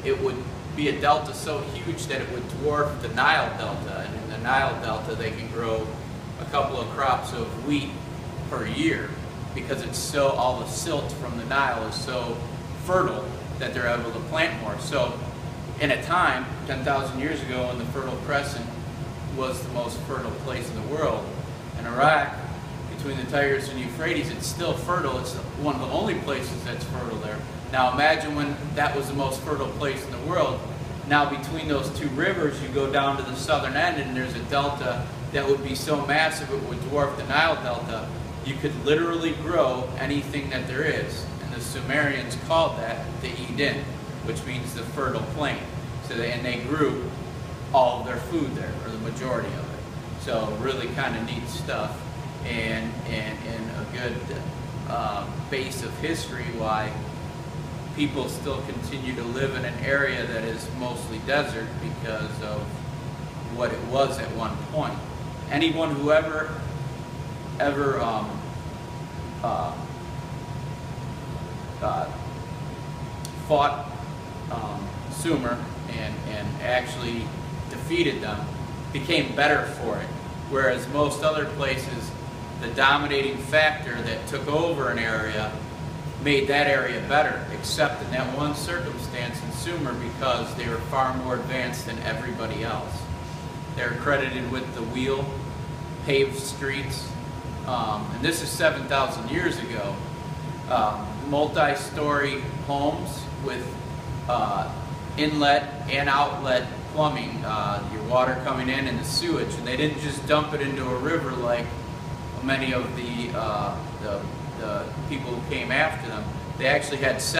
it would be a delta so huge that it would dwarf the Nile Delta. And in the Nile Delta, they can grow a couple of crops of wheat per year because it's so, all the silt from the Nile is so fertile that they're able to plant more. So in a time, 10,000 years ago, when the Fertile Crescent was the most fertile place in the world, in Iraq, between the Tigris and Euphrates, it's still fertile. It's one of the only places that's fertile there. Now imagine when that was the most fertile place in the world. Now between those two rivers, you go down to the southern end and there's a delta that would be so massive it would dwarf the Nile Delta. You could literally grow anything that there is. And the Sumerians called that the Eden, which means the fertile plain. So and they grew all of their food there, or the majority of it. So really kind of neat stuff, and a good base of history why people still continue to live in an area that is mostly desert because of what it was at one point. Anyone who ever fought Sumer and actually defeated them became better for it. Whereas most other places, the dominating factor that took over an area made that area better, except in that one circumstance in Sumer because they were far more advanced than everybody else. They're credited with the wheel, paved streets, and this is 7,000 years ago. Multi-story homes with inlet and outlet plumbing, your water coming in and the sewage, and they didn't just dump it into a river like many of the people who came after them. They actually had